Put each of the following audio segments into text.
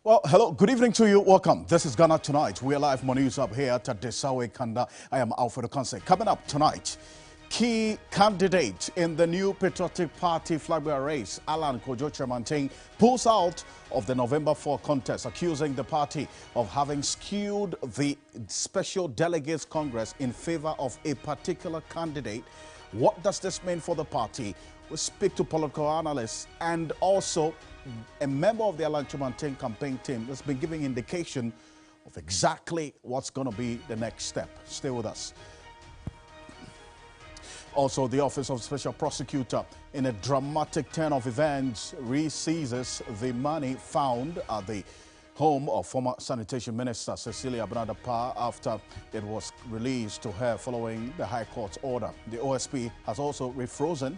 Well, hello, good evening to you. Welcome. This is Ghana Tonight. We are live on news up here at Desawe Kanda. I am Alfred Ocansey. Coming up tonight, key candidate in the new Patriotic Party flag bearer race, Alan Kojo Chemanting, pulls out of the November 4 contest, accusing the party of having skewed the Special Delegates Congress in favor of a particular candidate. What does this mean for the party? We'll speak to political analysts and also a member of the Alan Chemanting campaign team that's been giving indication of exactly what's going to be the next step. Stay with us. Also, the Office of Special Prosecutor, in a dramatic turn of events, re-seizes the money found at the home of former Sanitation Minister Cecilia Abinadapa after it was released to her following the High Court's order. The OSP has also refrozen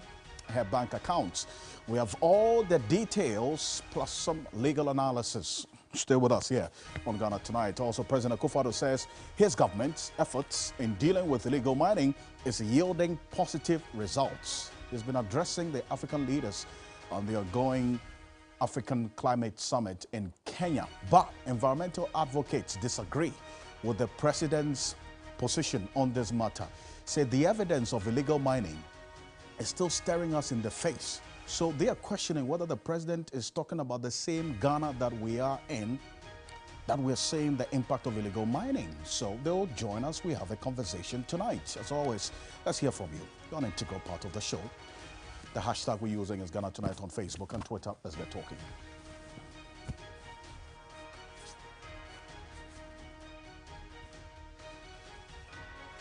her bank accounts. We have all the details plus some legal analysis. Stay with us here on Ghana Tonight. Also, President Akufo-Addo says his government's efforts in dealing with illegal mining is yielding positive results. He's been addressing the African leaders on the ongoing African Climate Summit in Kenya. But environmental advocates disagree with the president's position on this matter. Say the evidence of illegal mining is still staring us in the face. So they are questioning whether the president is talking about the same Ghana that we are in, that we're seeing the impact of illegal mining. So they'll join us. We have a conversation tonight. As always, let's hear from you. You're an integral part of the show. The hashtag we're using is Ghana Tonight on Facebook and Twitter. Let's get talking.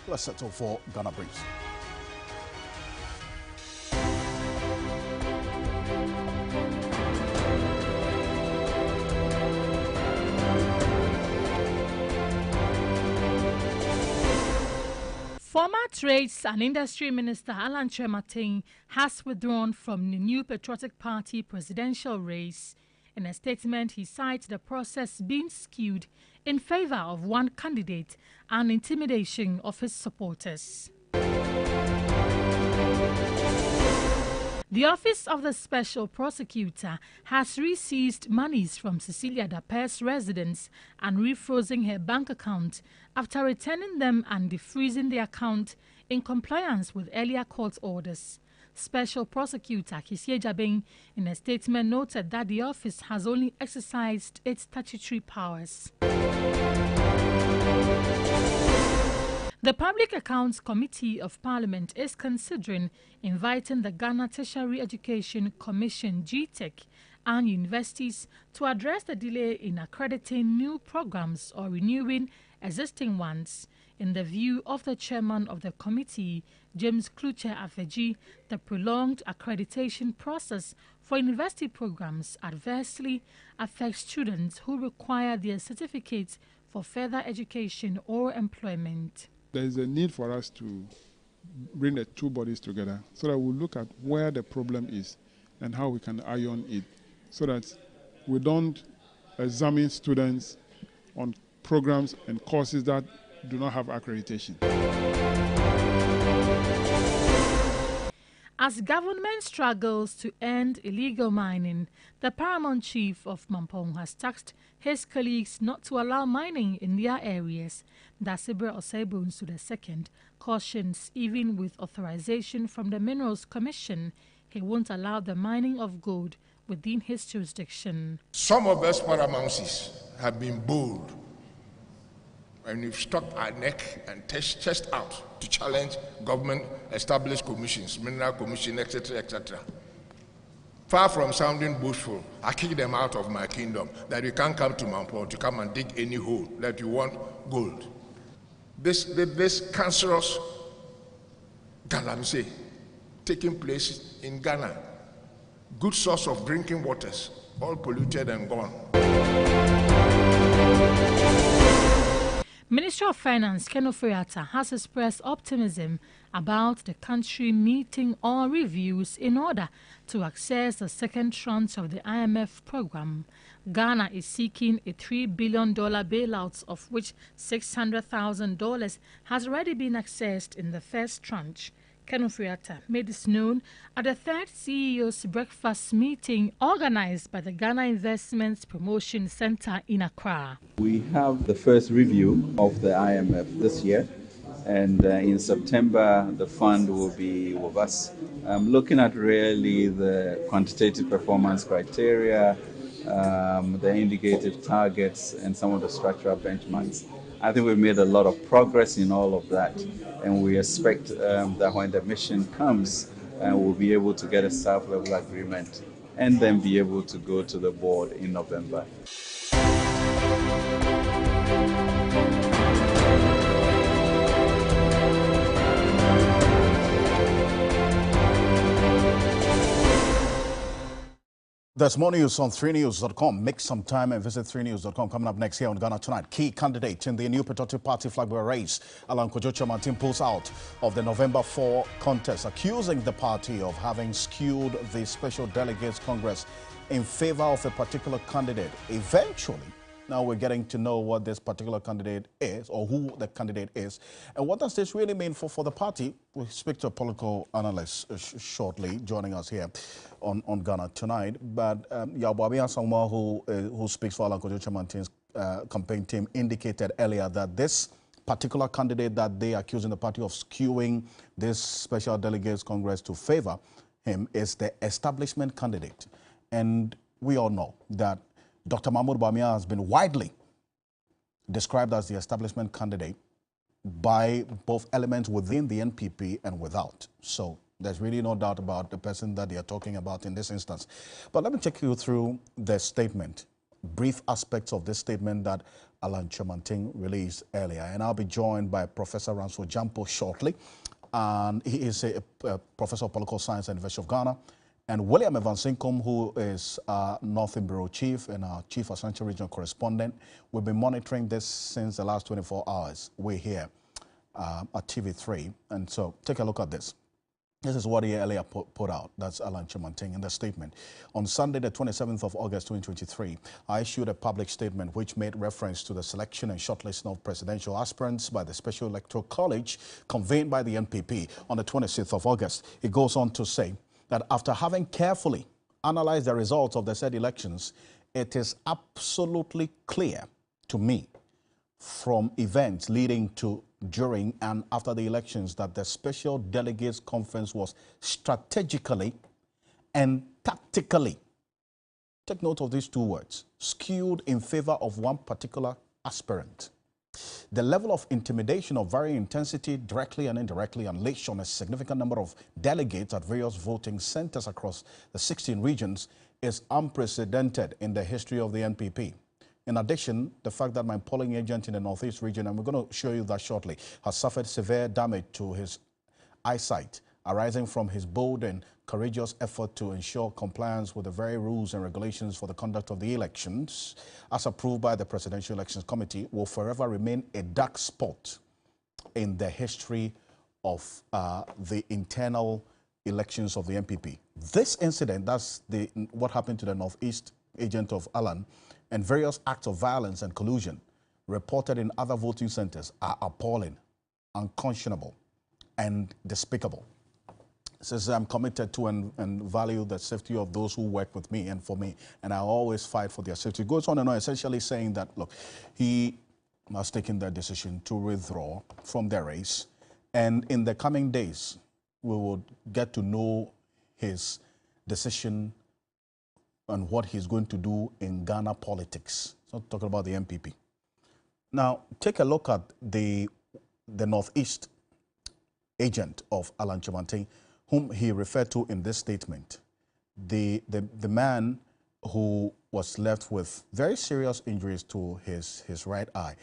Let's settle for Ghana Briefs. Former Trades and Industry Minister Alan Chemanting has withdrawn from the new Patriotic Party presidential race. In a statement, he cites the process being skewed in favor of one candidate and intimidation of his supporters. The Office of the Special Prosecutor has re-seized monies from Cecilia Dape's residence and refrozen her bank account after returning them and defreezing the account in compliance with earlier court orders. Special Prosecutor Kisie Jabeng, in a statement, noted that the office has only exercised its statutory powers. The Public Accounts Committee of Parliament is considering inviting the Ghana Tertiary Education Commission (GTEC) and universities to address the delay in accrediting new programs or renewing existing ones. In the view of the chairman of the committee, James Kluche Afeji, the prolonged accreditation process for university programs adversely affects students who require their certificates for further education or employment. There is a need for us to bring the two bodies together so that we'll look at where the problem is and how we can iron it so that we don't examine students on programs and courses that do not have accreditation. As government struggles to end illegal mining, the paramount chief of Mampong has tasked his colleagues not to allow mining in their areas. Dasibre Osebunsu II cautions even with authorization from the Minerals Commission, he won't allow the mining of gold within his jurisdiction. Some of us paramouncies have been bold and we've stuck our neck and chest out to challenge government-established commissions, Mineral Commission, etc., etc. Far from sounding boastful, I kick them out of my kingdom, that you can't come to Mampong to come and dig any hole, that you want gold. This cancerous galamsey taking place in Ghana, good source of drinking waters, all polluted and gone. Minister of Finance Ken Ofori-Atta has expressed optimism about the country meeting all reviews in order to access the second tranche of the IMF program. Ghana is seeking a $3 billion bailout, of which $600,000 has already been accessed in the first tranche. Ken Ofriatta made this known at the third CEO's breakfast meeting organized by the Ghana Investments Promotion Center in Accra. We have the first review of the IMF this year, and in September the fund will be with us, looking at really the quantitative performance criteria, the indicative targets, and some of the structural benchmarks. I think we've made a lot of progress in all of that, and we expect that when the mission comes, we'll be able to get a staff-level agreement and then be able to go to the board in November. There's more news on 3news.com. Make some time and visit 3news.com. Coming up next here on Ghana Tonight. Key candidate in the new Patriotic Party flag bearer race, Alan Kwadwo Kyerematen, pulls out of the November 4 contest, accusing the party of having skewed the Special Delegates Congress in favor of a particular candidate. Eventually, now we're getting to know what this particular candidate is, or who the candidate is, and what does this really mean for the party. We'll speak to a political analyst shortly, joining us here on Ghana Tonight. But Yaboabi Asamoah, who speaks for Alan Kwadwo Kyerematen's campaign team, indicated earlier that this particular candidate that they are accusing the party of skewing this Special Delegates Congress to favor him is the establishment candidate. And we all know that Dr. Mahmoud Bawumia has been widely described as the establishment candidate by both elements within the NPP and without. So there's really no doubt about the person that they are talking about in this instance. But let me take you through the statement, brief aspects of this statement that Alan Kyerematen released earlier. And I'll be joined by Professor Ranso Jampo shortly. And he is a professor of political science at the University of Ghana. And William Evansinkom, who is our Northern Bureau Chief and our Chief Ashanti Regional Correspondent. We've been monitoring this since the last 24 hours. We're here at TV3. And so take a look at this. This is what he earlier put out. That's Alan Kyerematen in the statement. On Sunday, the 27th of August, 2023, I issued a public statement which made reference to the selection and shortlisting of presidential aspirants by the Special Electoral College convened by the NPP on the 26th of August. It goes on to say that after having carefully analyzed the results of the said elections, it is absolutely clear to me from events leading to, during, and after the elections that the Special Delegates Conference was strategically and tactically, take note of these two words, skewed in favor of one particular aspirant. The level of intimidation of varying intensity, directly and indirectly, unleashed on a significant number of delegates at various voting centers across the 16 regions is unprecedented in the history of the NPP. In addition, the fact that my polling agent in the Northeast region, and we're going to show you that shortly, has suffered severe damage to his eyesight, arising from his bold and courageous effort to ensure compliance with the very rules and regulations for the conduct of the elections, as approved by the Presidential Elections Committee, will forever remain a dark spot in the history of the internal elections of the NPP. This incident, that's what happened to the Northeast agent of Alan, and various acts of violence and collusion reported in other voting centers are appalling, unconscionable, and despicable. Says I'm committed to and value the safety of those who work with me and for me, and I always fight for their safety. It goes on and on, essentially saying that, look, he has taken the decision to withdraw from the race, and in the coming days, we will get to know his decision and what he's going to do in Ghana politics. So talking about the NPP. Now, take a look at the Northeast agent of Alan Kyerematen, whom he referred to in this statement, the man who was left with very serious injuries to his right eye.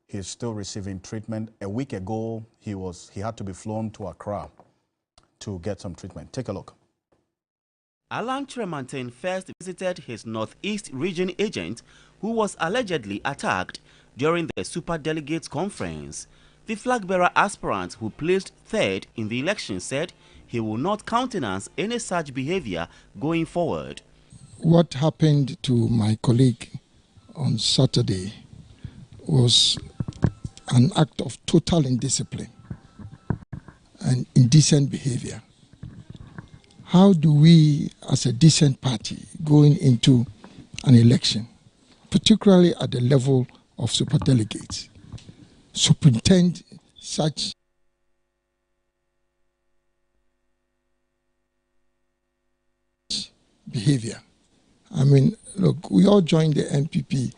He's still receiving treatment. A week ago, he had to be flown to Accra to get some treatment. Take a look. Alan Kyerematen first visited his Northeast region agent, who was allegedly attacked during the Super Delegates Conference. The flag-bearer aspirant who placed third in the election said he will not countenance any such behavior going forward. What happened to my colleague on Saturday was an act of total indiscipline. and indecent behavior. How do we, as a decent party, going into an election, particularly at the level of superdelegates, superintend such behavior? I mean, look, we all joined the MPP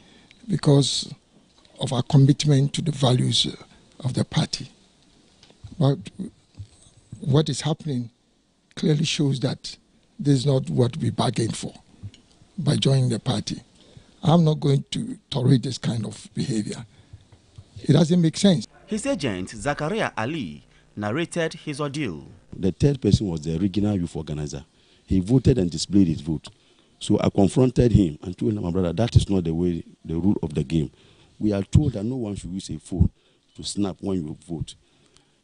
because of our commitment to the values of the party. But what is happening clearly shows that this is not what we bargained for by joining the party. I'm not going to tolerate this kind of behavior. It doesn't make sense. His agent, Zakaria Ali, narrated his ordeal. The third person was the regional youth organizer. He voted and displayed his vote. So I confronted him and told him, my brother, that is not the way, the rule of the game. We are told that no one should use a phone to snap when you vote.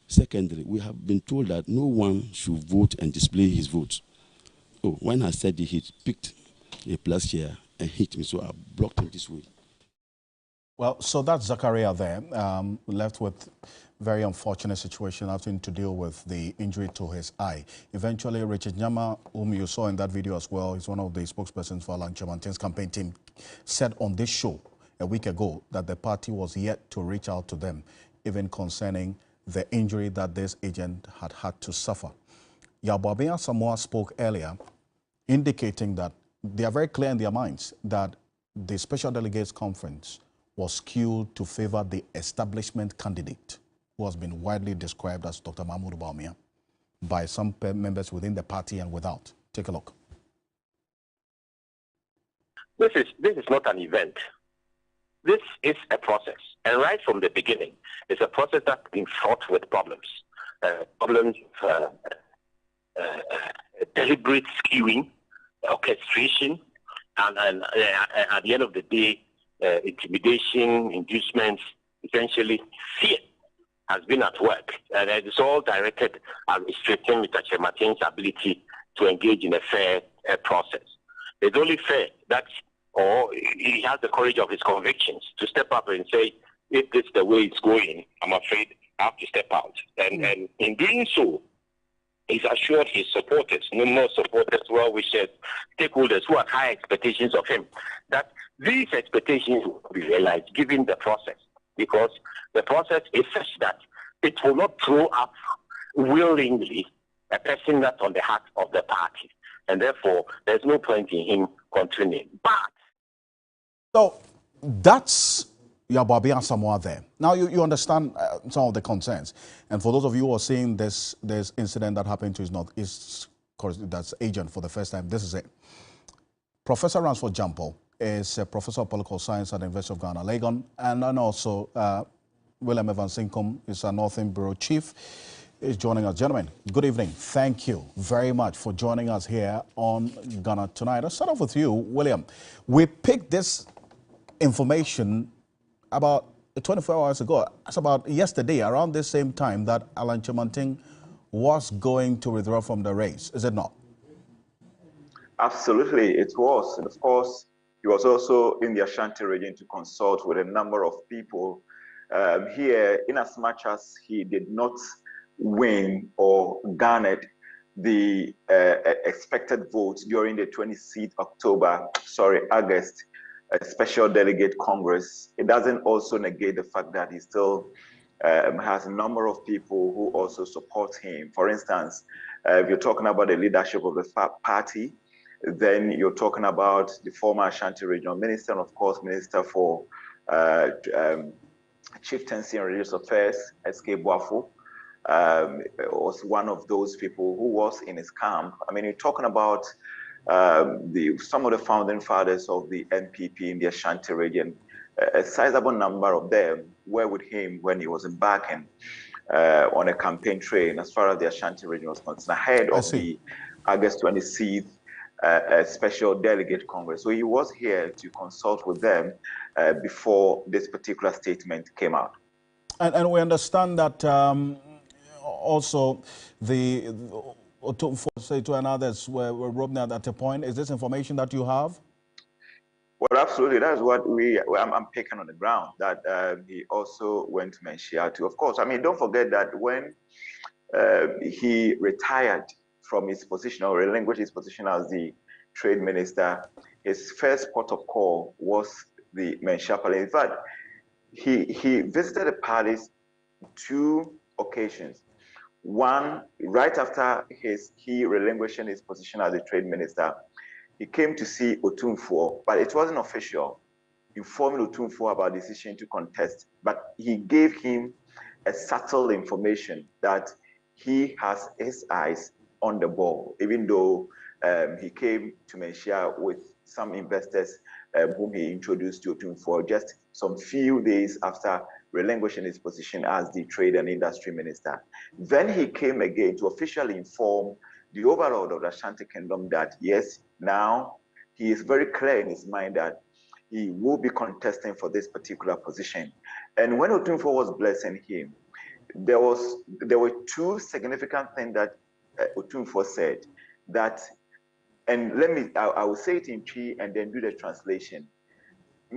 Secondly, we have been told that no one should vote and display his vote. Oh, when I said it, he picked a plus chair and hit me, so I blocked him this way. Well, so that's Zakaria there, left with very unfortunate situation having to deal with the injury to his eye. Eventually, Richard Nyama, whom you saw in that video as well, is one of the spokespersons for Alan Chemanten's campaign team, said on this show a week ago that the party was yet to reach out to them, even concerning the injury that this agent had to suffer. Yabwabia Samoa spoke earlier, indicating that they are very clear in their minds that the Special Delegates Conference was skewed to favor the establishment candidate, who has been widely described as Dr. Mahmoud Bawumia by some members within the party and without. Take a look. This is not an event. This is a process. And right from the beginning, it's a process that's been fraught with problems. Deliberate skewing, orchestration, and at the end of the day, intimidation, inducements, essentially fear has been at work. And it's all directed at restricting Mr. Chemanten's ability to engage in a fair process. It's only fair that, or he has the courage of his convictions to step up and say, if this is the way it's going, I'm afraid I have to step out. And in doing so, he's assured his supporters, numerous supporters, well-wishers, stakeholders who have high expectations of him, that these expectations will be realized given the process, because the process is such that it will not throw up willingly a person that's on the heart of the party. And therefore, there's no point in him continuing. But so that's Yabwabia Samoa there. Now you understand some of the concerns. And for those of you who are seeing this incident that happened to his Northeast, that's agent for the first time, this is it. Professor Ransford Jampo is a professor of political science at the University of Ghana, Legon, and then also William Evans Inkom is a Northern Bureau Chief, is joining us. Gentlemen, good evening. Thank you very much for joining us here on Ghana Tonight. I'll start off with you, William. We picked this information about 24 hours ago. It's about yesterday, around this same time, that Alan Chemanten was going to withdraw from the race. Is it not? Absolutely, it was. And of course, he was also in the Ashanti region to consult with a number of people here, in as much as he did not win or garnered the expected votes during the 26th August Special Delegate Congress. It doesn't also negate the fact that he still has a number of people who also support him. For instance, if you're talking about the leadership of the party, then you're talking about the former Ashanti Regional Minister, and of course, Minister for Chieftaincy and Religious Affairs, S.K. Boafo, was one of those people who was in his camp. I mean, you're talking about some of the founding fathers of the NPP in the Ashanti region. A sizable number of them were with him when he was embarking on a campaign trail as far as the Ashanti region was concerned, ahead of the August 26th Special Delegate Congress. So he was here to consult with them before this particular statement came out. And we understand that also to and others were robbed at a point. Is this information that you have? Well, absolutely. That's what I'm picking on the ground, that he also went to Menchiatu. Of course, I mean, don't forget that when he retired from his position or relinquished his position as the trade minister, his first port of call was the Menchia Palace. In fact, he visited the palace 2 occasions. One, right after he relinquishing his position as the trade minister, he came to see Otumfuo, but it wasn't official, informing Otumfuo about the decision to contest. But he gave him a subtle information that he has his eyes on the ball, even though he came to Menchia with some investors whom he introduced to Otumfuo just some few days after relinquishing his position as the trade and industry minister. Then he came again to officially inform the overlord of the Ashanti Kingdom that yes, now he is very clear in his mind that he will be contesting for this particular position. And when Otumfuo was blessing him, there were 2 significant things that Otumfuo said that, and I will say it in Twi and then do the translation. To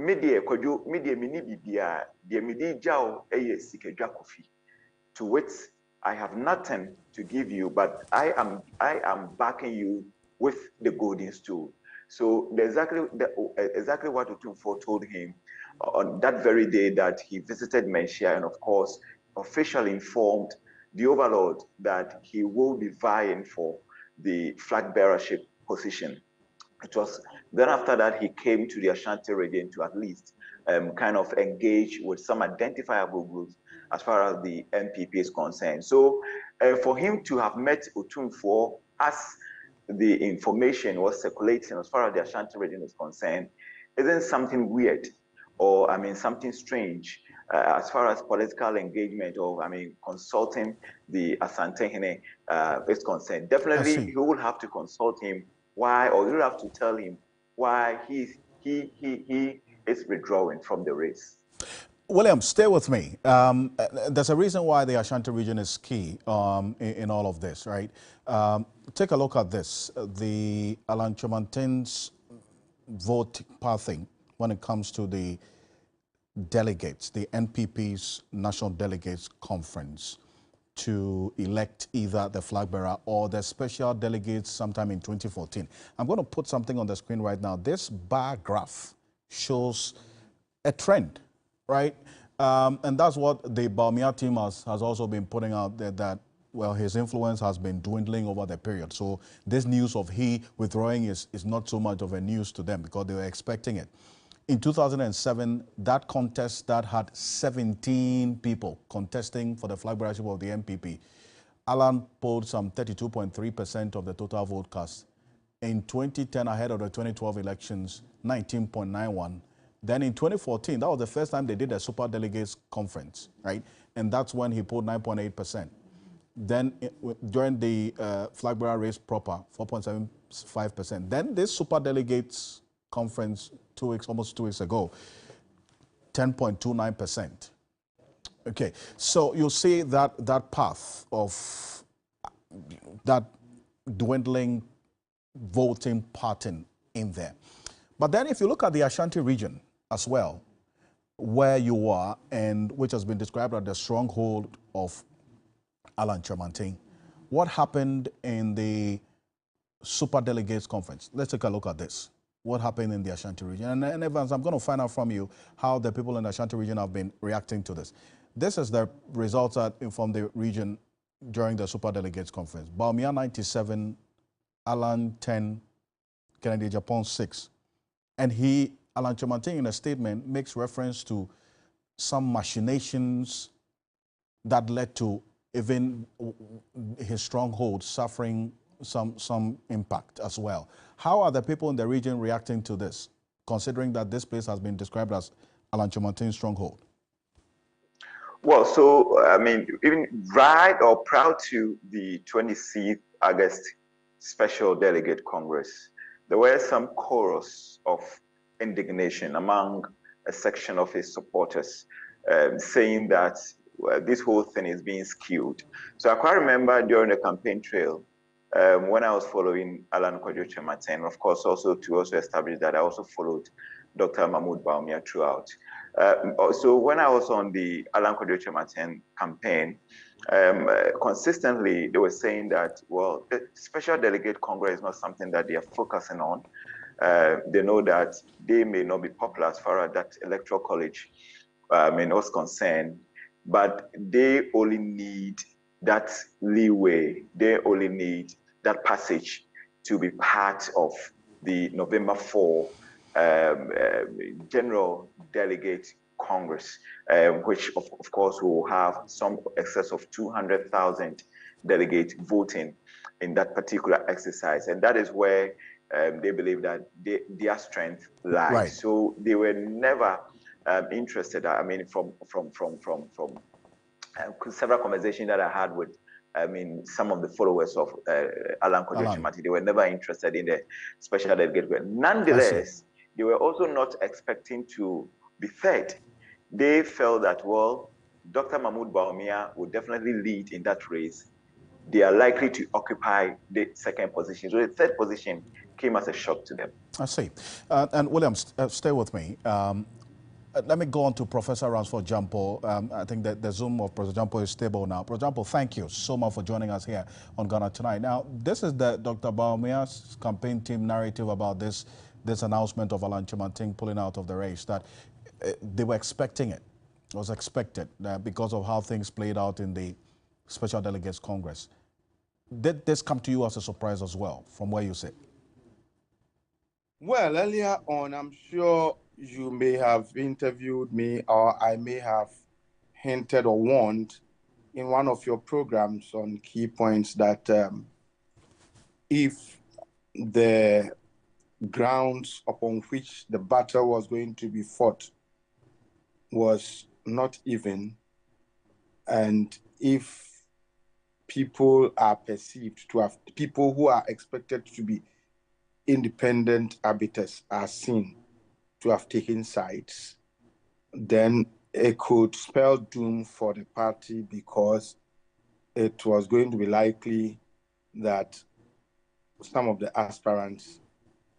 which I have nothing to give you, but I am backing you with the golden stool. So exactly what Otumfuo told him on that very day that he visited Menchia, and of course officially informed the overlord that he will be vying for the flag bearership position. It was then after that he came to the Ashanti region to at least kind of engage with some identifiable groups as far as the NPP is concerned. So for him to have met Otumfuo as the information was circulating as far as the Ashanti region is concerned isn't something weird or, I mean, something strange as far as political engagement or, I mean, consulting the Asante is concerned. Definitely, he will have to consult him why, or you'll have to tell him why he is withdrawing from the race. William, stay with me. There's a reason why the Ashanti region is key in all of this, right? Take a look at this. The Alan Chomantin's vote pathing when it comes to the delegates, the NPP's National Delegates Conference, to elect either the flag bearer or the special delegates sometime in 2014. I'm going to put something on the screen right now. This bar graph shows a trend, right? And that's what the Bawumia team has also been putting out there, that, well, his influence has been dwindling over the period. So this news of he withdrawing is not so much of a news to them because they were expecting it. In 2007, that contest that had 17 people contesting for the flag bearership of the NPP, Alan polled some 32.3% of the total vote cast. In 2010, ahead of the 2012 elections, 19.91. Then in 2014, that was the first time they did a super delegates conference, right? And that's when he polled 9.8%. Then during the flag bearer race proper, 4.75%. Then this super delegates conference almost 2 weeks ago, 10.29%. Okay, so you see that path of that dwindling voting pattern in there. But then if you look at the Ashanti region as well, where you are, and which has been described as the stronghold of Alan Chomantin, what happened in the super delegates conference? Let's take a look at this. What happened in the Ashanti region? And Evans, I'm going to find out from you how the people in the Ashanti region have been reacting to this. This is the results that from the region during the Super Delegates Conference. Bawumia 97, Alan 10, Kennedy Japan 6. And Alan Chomantin, in a statement, makes reference to some machinations that led to even his stronghold suffering some impact as well. How are the people in the region reacting to this, considering that this place has been described as Alan Chomantin's stronghold? Well, so, I mean, even right or prior to the 26th August Special Delegate Congress, there were some chorus of indignation among a section of his supporters saying that this whole thing is being skewed. So I quite remember during the campaign trail, when I was following Alan Chomantin, of course, also to establish that I also followed Dr. Mahmoud Bawumia throughout. So when I was on the Alan Kwadwo Martin campaign, consistently they were saying that, well, the Special Delegate Congress is not something that they are focusing on. They know that they may not be popular as far as that electoral college was concerned, but they only need that leeway, they only need that passage to be part of the November 4 General Delegate Congress, which of course will have some excess of 200,000 delegates voting in that particular exercise. And that is where they believe that their strength lies. Right. So they were never interested. I mean, from several conversations that I had with some of the followers of Alan Kwadwo Martin, they were never interested in the special delegate. Nonetheless, they were also not expecting to be fed. They felt that, well, Dr. Mahmoud Bawumia would definitely lead in that race. They are likely to occupy the second position. So the third position came as a shock to them. I see. And William, stay with me. Let me go on to Professor Ransford Jampo. I think that the Zoom of Professor Jampo is stable now. Professor Jampo, thank you so much for joining us here on Ghana Tonight. Now, this is the Dr. Bawumia's campaign team narrative about this announcement of Alan Kyerematen pulling out of the race, that they were expecting it. It was expected because of how things played out in the Special Delegates Congress. Did this come to you as a surprise as well, from where you sit? Well, earlier on, I'm sure you may have interviewed me, or I may have hinted or warned in one of your programs on key points that if the grounds upon which the battle was going to be fought was not even, and if people are perceived to have, people who are expected to be independent arbiters are seen to have taken sides, then it could spell doom for the party, because it was going to be likely that some of the aspirants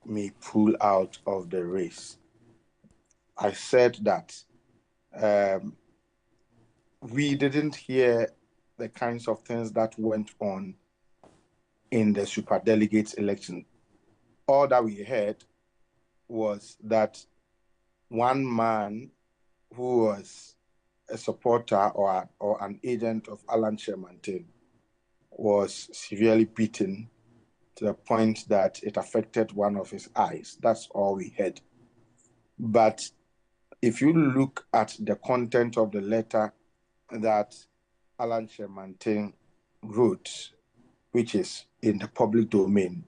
may pull out of the race. I said that we didn't hear the kinds of things that went on in the superdelegates election. All that we heard was that one man who was a supporter or an agent of Alan Kyerematen was severely beaten to the point that it affected one of his eyes. That's all we heard. But if you look at the content of the letter that Alan Kyerematen wrote, which is in the public domain,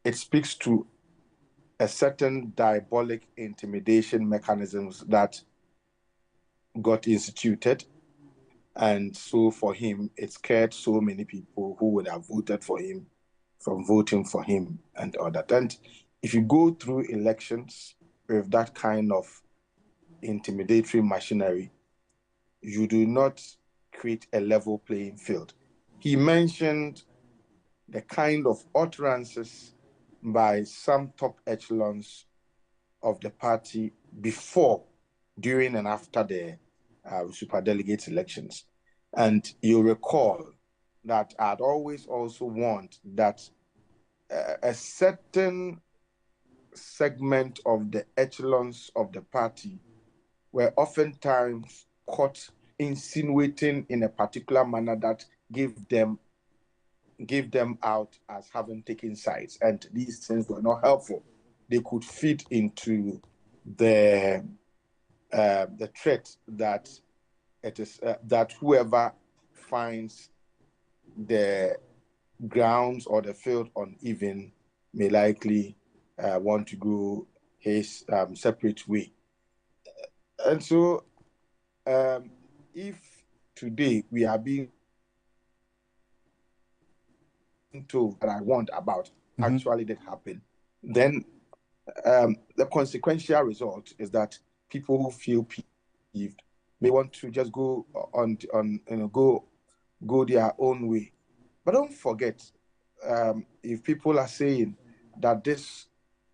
it speaks to a certain diabolic intimidation mechanisms that got instituted. And so for him, it scared so many people who would have voted for him from voting for him and all that. And if you go through elections with that kind of intimidatory machinery, you do not create a level playing field. He mentioned the kind of utterances by some top echelons of the party before, during, and after the superdelegates elections. And you recall that I'd always also warned that a certain segment of the echelons of the party were oftentimes caught insinuating in a particular manner that gave them out as having taken sides, and these things were not helpful. They could feed into the threat that it is that whoever finds the grounds or the field uneven may likely want to go his separate way. And so, if today we are being told that I warned about actually did happen, then the consequential result is that people who feel peeved may want to just go go their own way. But don't forget, if people are saying that this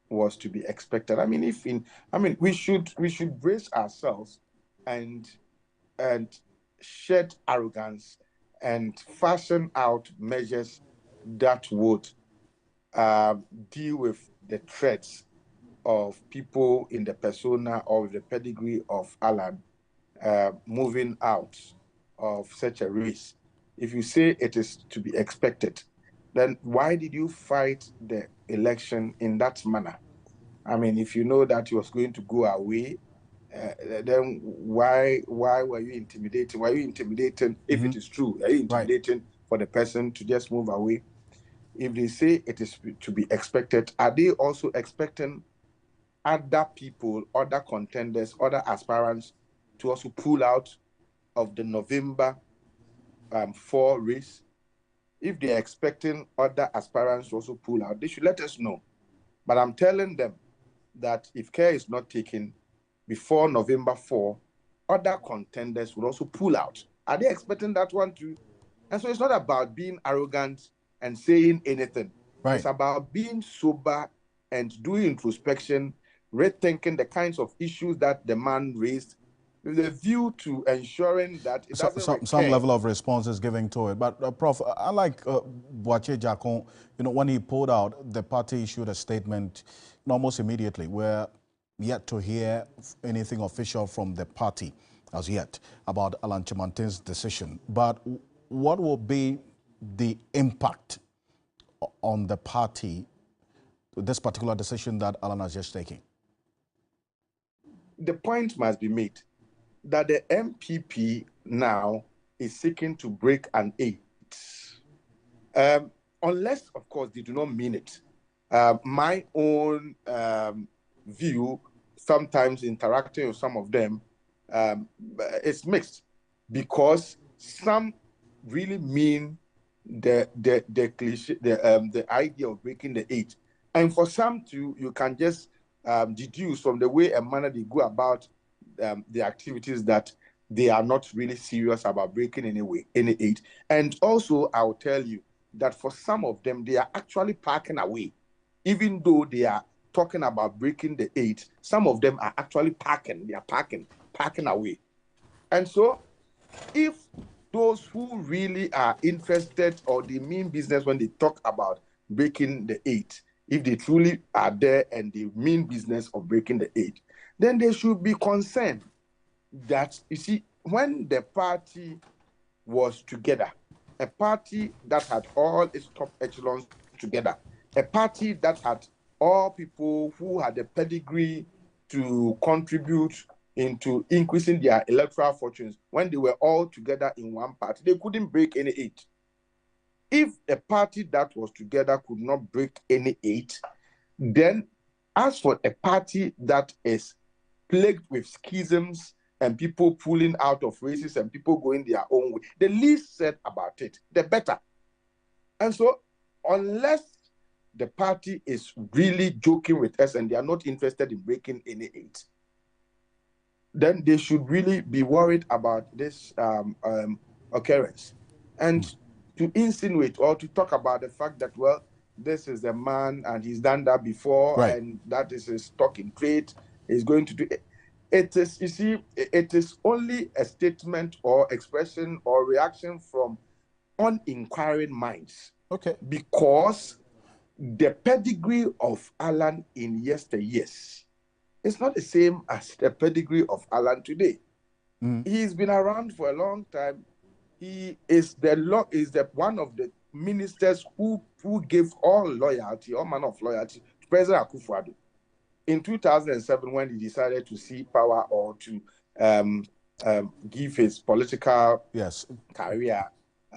was to be expected. I mean, we should brace ourselves and shed arrogance and fashion out measures that would deal with the threats of people in the persona or the pedigree of Alan moving out of such a race. If you say it is to be expected, then why did you fight the election in that manner? I mean, if you know that he was going to go away, then why were you intimidating? Why are you intimidating if it is true? Are you intimidating for the person to just move away? If they say it is to be expected, are they also expecting other people, other contenders, other aspirants to also pull out of the November 4 race? If they're expecting other aspirants to also pull out, they should let us know. But I'm telling them that if care is not taken before November 4, other contenders will also pull out. Are they expecting that one too? And so it's not about being arrogant and saying anything. It's about being sober and doing introspection, rethinking the kinds of issues that the man raised, with a view to ensuring that it doesn't some level of response is given to it. But Prof, I like Boache Jakon, when he pulled out, the party issued a statement almost immediately. We're yet to hear anything official from the party as yet about Alan Chimantin's decision. But what will be the impact on the party, this particular decision that Alan has just taken? The point must be made that the MPP now is seeking to break an 8. Unless, of course, they do not mean it. My own view, sometimes interacting with some of them, it's mixed, because some really mean the cliche, the idea of breaking the 8, and for some too, you can just deduce from the way and manner they go about the activities that they are not really serious about breaking any 8. And also, I'll tell you that for some of them, they are actually parking away. Even though they are talking about breaking the 8, some of them are actually parking. They are parking away. And so, if those who really are interested or they mean business when they talk about breaking the 8, if they truly are there and they mean business of breaking the 8, then they should be concerned that, you see, when the party was together, a party that had all its top echelons together, a party that had all people who had a pedigree to contribute into increasing their electoral fortunes, when they were all together in one party, they couldn't break any 8. If a party that was together could not break any 8, then as for a party that is plagued with schisms and people pulling out of races and people going their own way, the least said about it, the better. And so, unless the party is really joking with us and they are not interested in breaking any 8, then they should really be worried about this occurrence. And to insinuate or to talk about the fact that, well, this is a man and he's done that before, and that is his stock in trade, he's going to do it. It is, you see, it is only a statement or expression or reaction from uninquiring minds. Okay. Because the pedigree of Alan in yesteryears is not the same as the pedigree of Alan today. He's been around for a long time. He is one of the ministers who gave all manner of loyalty to President Akufo-Addo. In 2007, when he decided to seek power or to give his political career,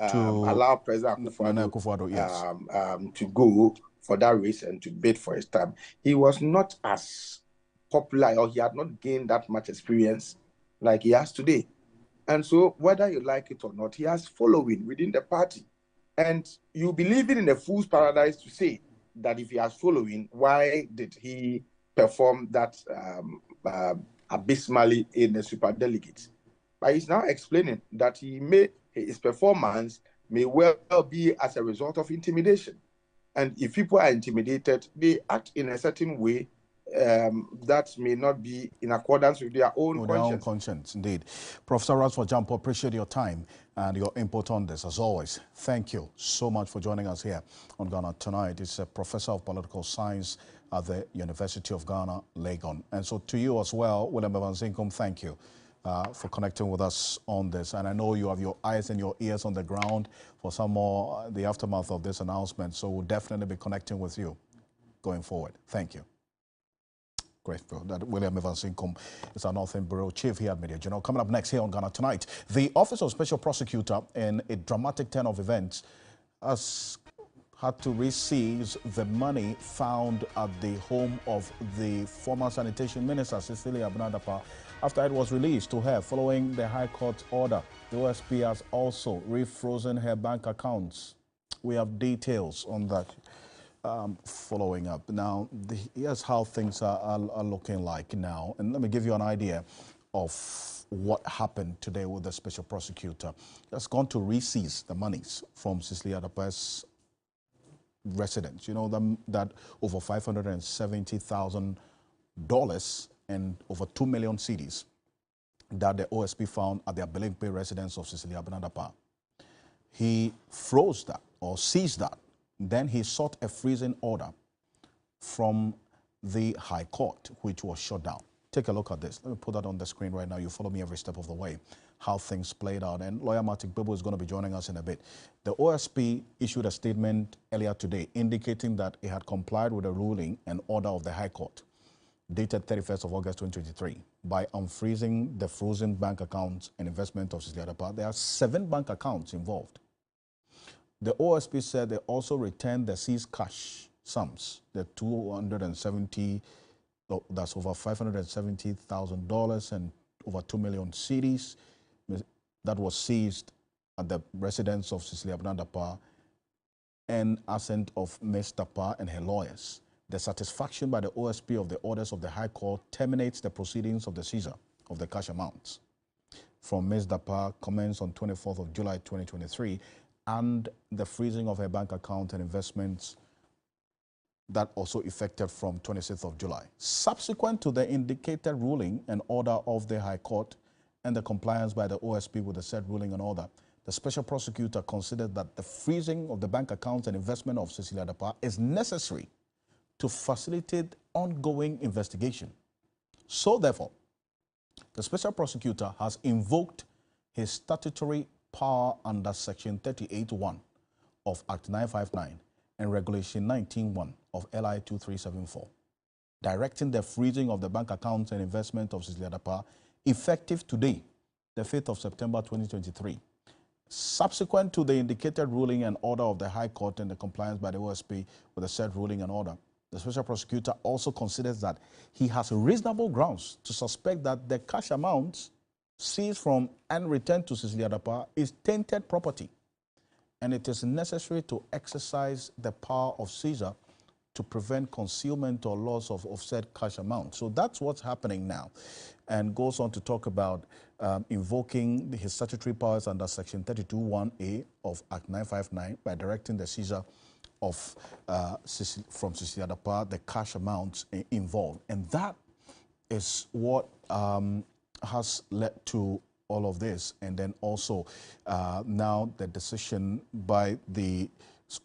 to allow President Akufo-Addo to go for that race and to bid for his term, he was not as popular, or he had not gained that much experience like he has today. And so, whether you like it or not, he has following within the party. And you be living in a fool's paradise to say that if he has following, why did he perform that abysmally in the superdelegates? But he's now explaining that his performance may well be as a result of intimidation. And if people are intimidated, they act in a certain way that may not be in accordance with their own conscience. Their own conscience, indeed. Professor Ransford Jampo, appreciate your time and your input on this, as always. Thank you so much for joining us here on Ghana Tonight. It's a professor of political science at the University of Ghana, Legon. And so to you as well, William Evansinkum, thank you for connecting with us on this. And I know you have your eyes and your ears on the ground for some more the aftermath of this announcement. So we'll definitely be connecting with you going forward. Thank you. Grateful that William Evansinkum is our Northern Bureau Chief here at Media Journal. Coming up next here on Ghana Tonight, the Office of Special Prosecutor, in a dramatic turn of events, has had to re-seize the money found at the home of the former Sanitation Minister, Cecilia Abinadapa, after it was released to her following the High Court order. The OSP has also refrozen her bank accounts. We have details on that. Following up. Now, here's how things are looking like now. And let me give you an idea of what happened today with the special prosecutor. He has gone to re-seize the monies from Cecilia Adapa's residence. You know that over $570,000 and over 2 million cedis that the OSP found at the Abelempe residence of Cecilia Abinadapa. He froze that or seized that. Then he sought a freezing order from the High Court, which was shut down. Take a look at this. Let me put that on the screen right now. You follow me every step of the way, how things played out. And lawyer Martin Bebo is going to be joining us in a bit. The OSP issued a statement earlier today indicating that it had complied with a ruling and order of the High Court dated 31st of August 2023 by unfreezing the frozen bank accounts and investment of Cecilia Adapa. There are 7 bank accounts involved. The OSP said they also returned the seized cash sums, the 270, that's over $570,000 and over 2 million cedis that was seized at the residence of Cecilia Abinadapa and assent of Ms. Dapa and her lawyers. The satisfaction by the OSP of the orders of the High Court terminates the proceedings of the seizure of the cash amounts from Ms. Dapa commenced on 24th of July 2023, and the freezing of her bank account and investments that also effected from 26th of July. Subsequent to the indicated ruling and order of the High Court and the compliance by the OSP with the said ruling and order, the special prosecutor considered that the freezing of the bank accounts and investment of Cecilia Dapa is necessary to facilitate ongoing investigation. So therefore, the special prosecutor has invoked his statutory power under Section 38(1) of Act 959 and Regulation 19(1) of LI 2374, directing the freezing of the bank accounts and investment of Cecilia Dapa effective today, the 5th of September 2023. Subsequent to the indicated ruling and order of the High Court and the compliance by the OSP with the said ruling and order, the special prosecutor also considers that he has reasonable grounds to suspect that the cash amounts seized from and returned to Cecilia Dapa is tainted property, and it is necessary to exercise the power of seizure to prevent concealment or loss of said cash amount. So that's what's happening now, and goes on to talk about invoking his statutory powers under Section 32(1)(a) of Act 959 by directing the seizure of from Cecilia Dapa the cash amounts involved, and that is what has led to all of this. And then also now the decision by the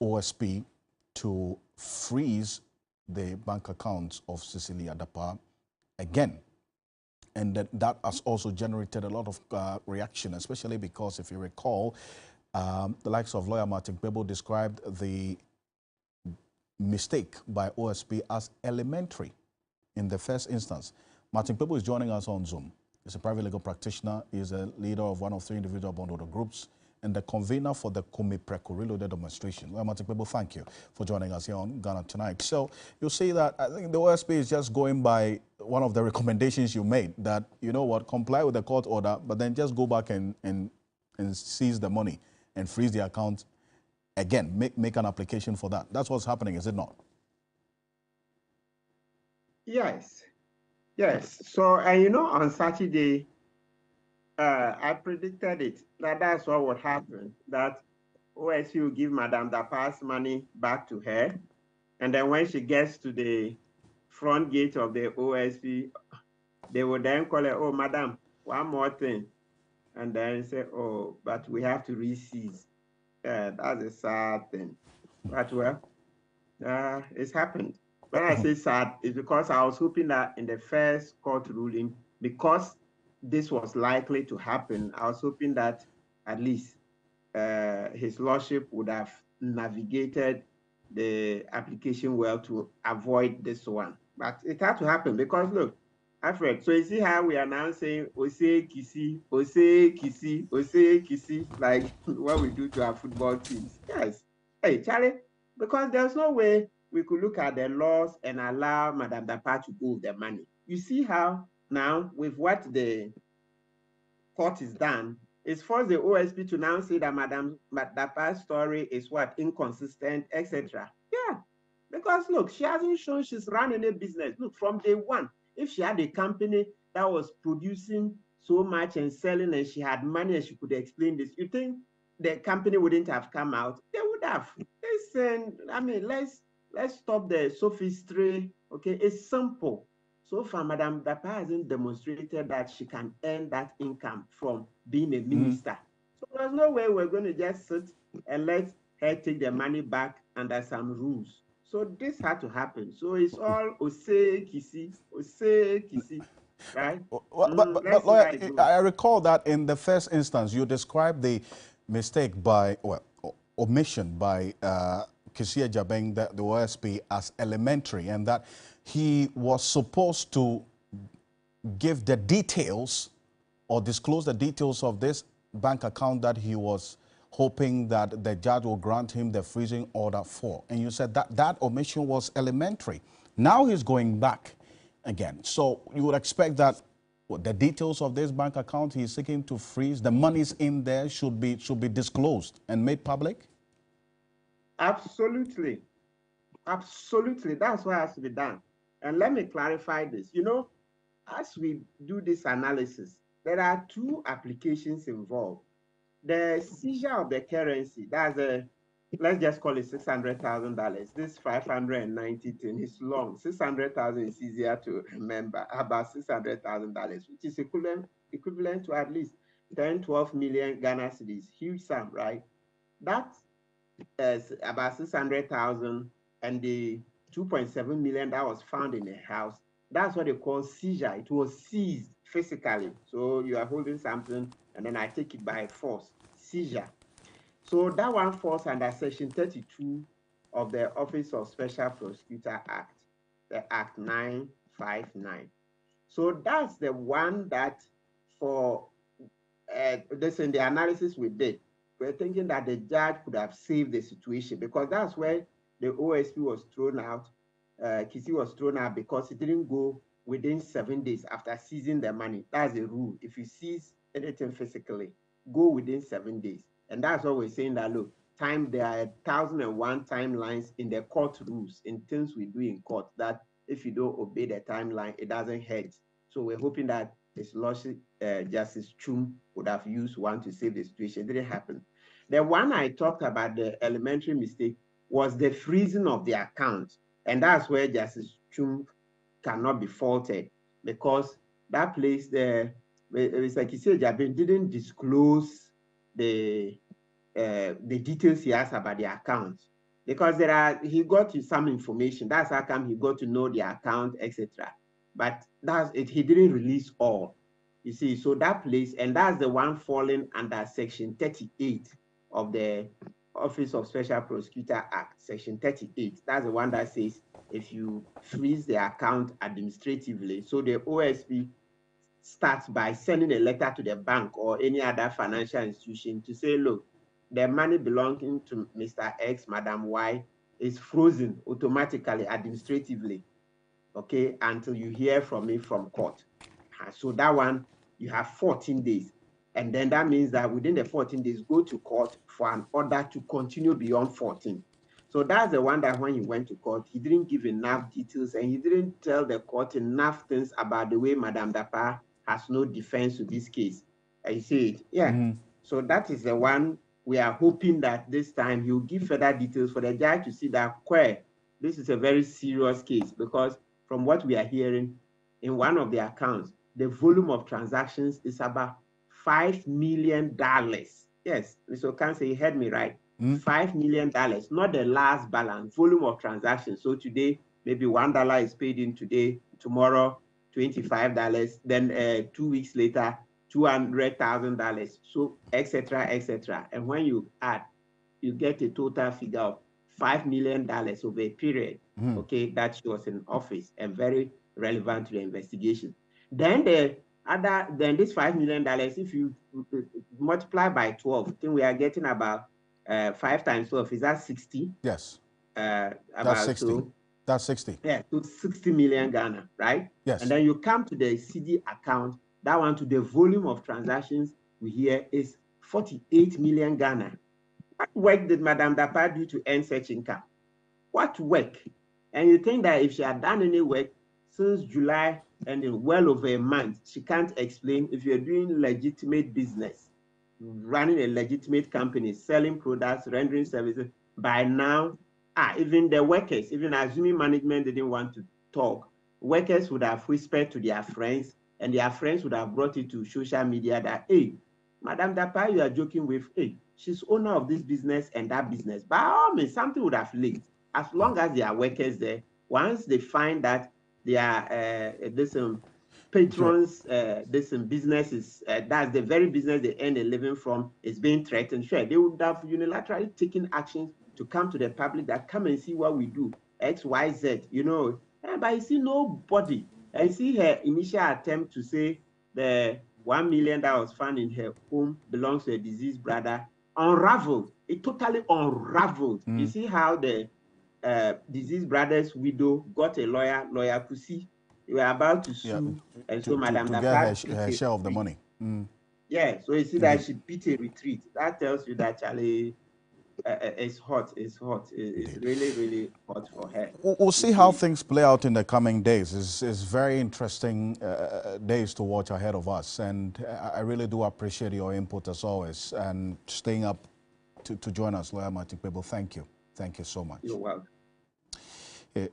OSP to freeze the bank accounts of Cecilia Dapa again. And that has also generated a lot of reaction, especially because, if you recall, the likes of lawyer Martin Bebo described the mistake by OSP as elementary in the first instance. Martin Bebo is joining us on Zoom. He's a private legal practitioner. He's a leader of one of 3 individual bondholder groups and the convener for the Kumi Preko Reloaded demonstration. Well, Martin Bebo, thank you for joining us here on Ghana Tonight. So you'll see that I think the OSP is just going by one of the recommendations you made, that, you know what, comply with the court order, but then just go back and seize the money and freeze the account again, make an application for that. That's what's happening, is it not? Yes. Yes. So, you know, on Saturday, I predicted it, that's what would happen, that OSU will give Madame Dapa's money back to her, And then when she gets to the front gate of the OSP, they will then call her, oh, madam, one more thing. And then say, oh, but we have to re-seize. That's a sad thing. But well, it's happened. When I say sad, it's because I was hoping that in the first court ruling, because this was likely to happen, I was hoping that at least His Lordship would have navigated the application well to avoid this one. But it had to happen because look, Alfred, so you see how we are now saying Ose Kisi, Ose Kisi, Ose Kisi, like what we do to our football teams. Yes. Hey, Charlie, because there's no way we could look at the laws and allow Madame Dapa to go with the money. You see how now with what the court is done, it's forced the OSP to now say that Madame Dapa's story is what, inconsistent, etc. Yeah, because look, she hasn't shown she's running a business. Look, from day one, if she had a company that was producing so much and selling and she had money and she could explain this, you think the company wouldn't have come out? They would have. Listen, I mean, let's stop the sophistry. Okay, it's simple. So far, Madame Dapa hasn't demonstrated that she can earn that income from being a minister. So there's no way we're going to just sit and let her take the money back under some rules. So this had to happen. So it's all Ose Kisi, right? But lawyer, I recall that in the first instance, you described the mistake by, well, omission by Kisia Jabeng, the OSP, as elementary, and that he was supposed to give the details or disclose the details of this bank account that he was hoping that the judge will grant him the freezing order for. And you said that that omission was elementary. Now he's going back again. So you would expect that the details of this bank account he's seeking to freeze, the monies in there should be disclosed and made public? Absolutely. Absolutely. That's what has to be done. And let me clarify this. You know, as we do this analysis, there are two applications involved. The seizure of the currency, that's let's just call it $600,000. This 590 thing is long. 600,000 is easier to remember. About $600,000, which is equivalent to at least 10, 12 million Ghana cedis. Huge sum, right? That is about 600,000, and the 2.7 million that was found in the house, that's what they call seizure. It was seized physically. So you are holding something and then I take it by force, seizure. So that one falls under Section 32 of the Office of Special Prosecutor Act, the Act 959. So that's the one that for this in the analysis we did, we're thinking that the judge could have saved the situation because that's where the OSP was thrown out. Kisi was thrown out because it didn't go within 7 days after seizing the money. That's the rule. If you seize anything physically, go within 7 days. And that's what we're saying that, look, there are 1,001 timelines in the court rules, in things we do in court, that if you don't obey the timeline, it doesn't hurt. So we're hoping that His Lordship Justice Chum would have used one to save the situation. It didn't happen. The one I talked about, the elementary mistake, was the freezing of the account. And that's where Justice Chum cannot be faulted because that place there, Mr. Kisi Jabin didn't disclose the details he has about the account because he got some information. That's how come he got to know the account, etc. But he didn't release all. You see, so that place, and that's the one falling under Section 38 of the Office of Special Prosecutor Act, Section 38. That's the one that says if you freeze the account administratively, so the OSP starts by sending a letter to the bank or any other financial institution to say, look, the money belonging to Mr. X, Madam Y, is frozen automatically, administratively, okay, until you hear from me from court. So that one, you have 14 days. And then that means that within the 14 days, go to court for an order to continue beyond 14. So that's the one that when he went to court, he didn't give enough details and he didn't tell the court enough things about the way Madame Dapa has no defense to this case. I see it. Yeah. So that is the one we are hoping that this time he'll give further details for the judge to see that this is a very serious case, because from what we are hearing in one of the accounts, the volume of transactions is about $5 million. Yes, Mr. Ocansey, you heard me right. $5 million, not the last balance, volume of transactions. So today, maybe $1 is paid in today, tomorrow, $25, then 2 weeks later, $200,000, so etc., etc. And when you add, you get a total figure of $5 million over a period, okay, that she was in office and very relevant to the investigation. Then this $5 million, if you multiply by 12, I think we are getting about 5 times 12. Is that 60? Yes. That's 60. So, that's 60. Yeah, so 60 million Ghana, right? Yes. And then you come to the CD account, that one to the volume of transactions we hear is 48 million Ghana. What work did Madame Dapa do to earn such income? What work? And you think that if she had done any work since July and in well over a month, she can't explain. If you're doing legitimate business, running a legitimate company, selling products, rendering services, by now, even the workers, even assuming management didn't want to talk, workers would have whispered to their friends, and their friends would have brought it to social media that, hey, Madame Dapa, you are joking with, hey, she's owner of this business and that business. By all means, something would have leaked. As long as there are workers there, once they find that they are patrons, businesses, that's the very business they earn a living from, is being threatened. Sure, they would have unilaterally taken actions to come to the public that come and see what we do, X, Y, Z, but you see nobody. I see her initial attempt to say the $1 million that was found in her home belongs to a deceased brother, unraveled. It totally unraveled. You see how the deceased brother's widow got a lawyer Kusi. They were about to sue, and so Madame Dapa get her share of the money. Yeah, so you see that she beat a retreat. That tells you that Charlie, it's hot. It's hot. It's really, really hot for her. We'll see how things play out in the coming days. It's very interesting days to watch ahead of us, and I really do appreciate your input as always, and staying up to join us, Lawyer Martin Pebo. Thank you. Thank you so much. You're welcome.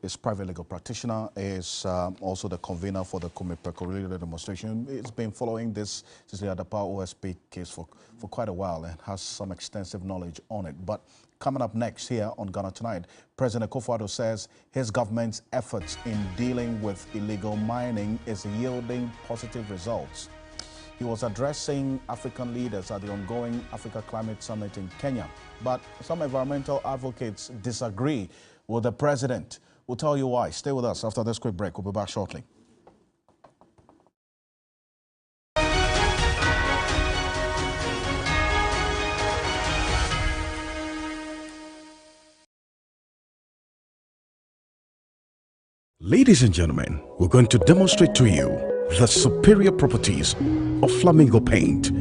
Is private legal practitioner, is also the convener for the Kumipeko demonstration. He's been following this Cecilia Dapa OSP case for quite a while and has some extensive knowledge on it. But coming up next here on Ghana Tonight, President Akufo-Addo says his government's efforts in dealing with illegal mining is yielding positive results. He was addressing African leaders at the ongoing Africa Climate Summit in Kenya. But some environmental advocates disagree with the president. We'll tell you why. Stay with us after this quick break. We'll be back shortly. Ladies and gentlemen, we're going to demonstrate to you the superior properties of Flamingo paint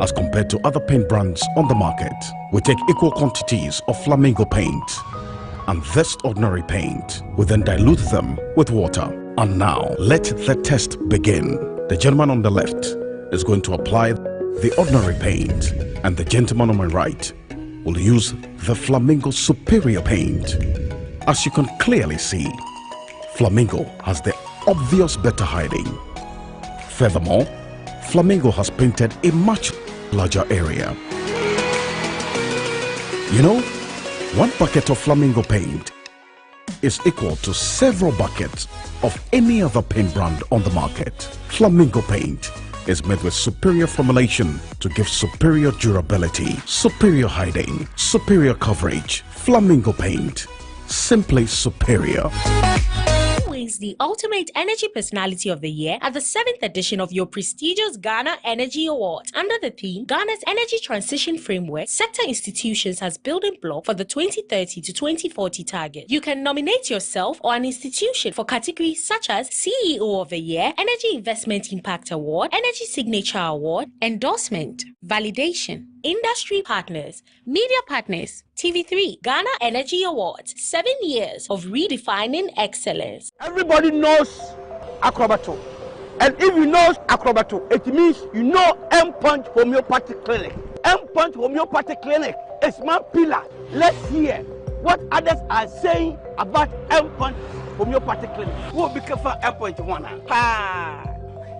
as compared to other paint brands on the market. We take equal quantities of Flamingo paint and this ordinary paint. We then dilute them with water. And now, let the test begin. The gentleman on the left is going to apply the ordinary paint, and the gentleman on my right will use the Flamingo Superior paint. As you can clearly see, Flamingo has the obvious better hiding. Furthermore, Flamingo has painted a much larger area. You know, 1 bucket of Flamingo paint is equal to several buckets of any other paint brand on the market. Flamingo paint is made with superior formulation to give superior durability, superior hiding, superior coverage. Flamingo paint, simply superior. The Ultimate Energy Personality of the Year at the 7th edition of your prestigious Ghana Energy Awards. Under the theme, Ghana's Energy Transition Framework, sector institutions as building block for the 2030 to 2040 target. You can nominate yourself or an institution for categories such as CEO of the Year, Energy Investment Impact Award, Energy Signature Award, Endorsement, Validation, Industry Partners, Media Partners, TV3, Ghana Energy Awards, 7 years of redefining excellence. Everybody knows Acrobato. And if you know Acrobato, it means you know M-Punch Homeopathic Clinic. M-Punch Homeopathic Clinic is my pillar. Let's hear what others are saying about endpoint homeopathic clinic. Who will be careful endpoint one? Pa.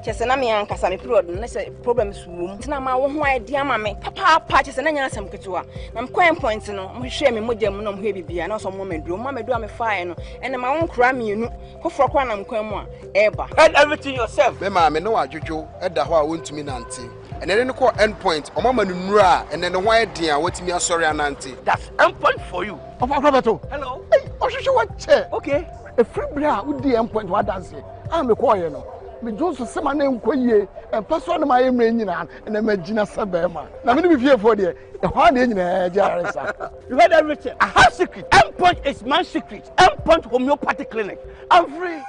Chese na me ankasa me period no say problems wom. Tina ma wo ho idea ma me. Papa chese na nya asem ketewa. Na me coin point no, mo hwe me modam no mo hwe bibia na so mo meduro. Mo meduro me fire no. Ene ma won kra me nu. Foforo kwa na mkwan mu a eba. And everything yourself. Me ma me no adwodwo eda ho a wontumi nante. And then no endpoint omama no nura and then the white dia wetimi asori anante. That's endpoint for you. Roberto. Hello. Hey, Oshisho what chair? Okay. A free bra with the endpoint what dance. I'm a choir no. Me Joseph sama na enkoye and person na my nyina and na magina sabema. Na me be fear for there. The one nyina jaresa. You heard everything. I have secret. Endpoint is my secret. Endpoint homeopathic clinic. I'm free.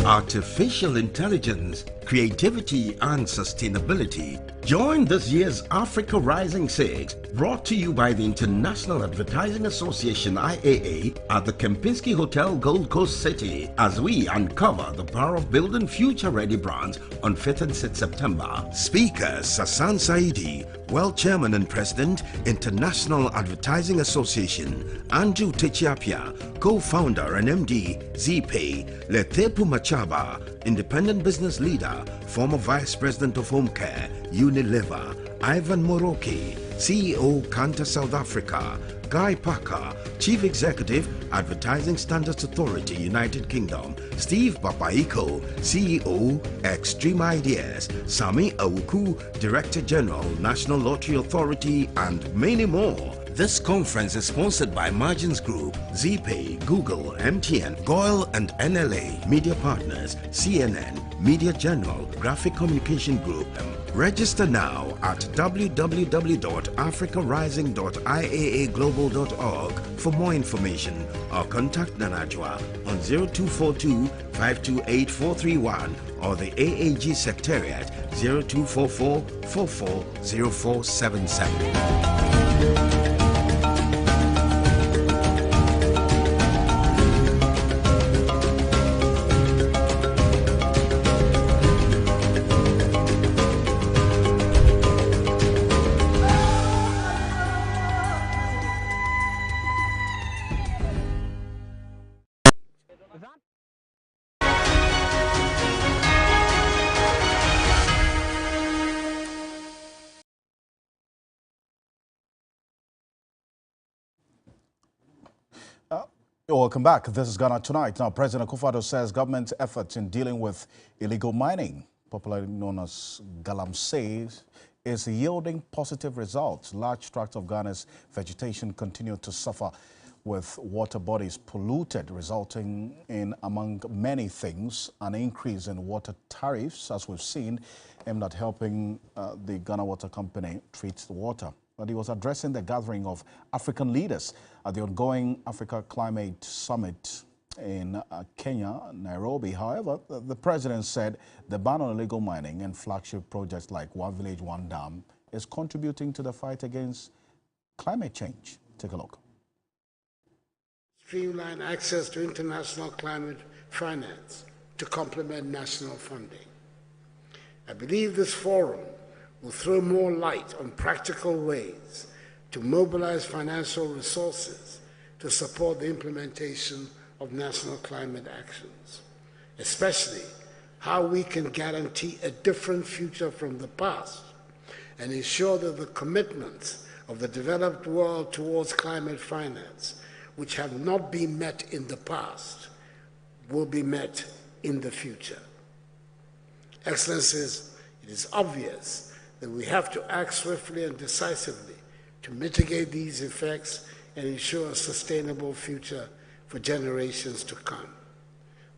Artificial intelligence, creativity and sustainability. Join this year's Africa Rising 6, brought to you by the International Advertising Association IAA at the Kempinski Hotel, Gold Coast City, as we uncover the power of building future-ready brands on 5th and 6th September. Speakers Sasan Saidi, World Chairman and President, International Advertising Association, Andrew Techiapia, co-founder and MD, ZPay, Letepu Machaba, Independent Business Leader, former Vice President of Home Care, Unilever, Ivan Moroki, CEO, Kanta South Africa, Guy Parker, Chief Executive, Advertising Standards Authority, United Kingdom, Steve Papaiko, CEO, Extreme Ideas, Sami Awuku, Director General, National Lottery Authority, and many more. This conference is sponsored by Margins Group, ZPay, Google, MTN, GOIL and NLA, Media Partners, CNN, Media General, Graphic Communication Group. Register now at www.africarising.iaaglobal.org for more information or contact Nanajwa on 0242 528 431 or the AAG Secretariat 0244 440477. Welcome back. This is Ghana Tonight. Now, President Akufo-Addo says government's efforts in dealing with illegal mining, popularly known as galamsey, is yielding positive results. Large tracts of Ghana's vegetation continue to suffer with water bodies polluted, resulting in, among many things, an increase in water tariffs, as we've seen, aimed at helping the Ghana Water Company treat the water. But he was addressing the gathering of African leaders at the ongoing Africa Climate Summit in Kenya, Nairobi. However, the president said the ban on illegal mining and flagship projects like One Village, One Dam is contributing to the fight against climate change. Take a look. Streamline access to international climate finance to complement national funding. I believe this forum will throw more light on practical ways to mobilize financial resources to support the implementation of national climate actions, especially how we can guarantee a different future from the past and ensure that the commitments of the developed world towards climate finance, which have not been met in the past, will be met in the future. Excellencies, it is obvious that we have to act swiftly and decisively to mitigate these effects and ensure a sustainable future for generations to come.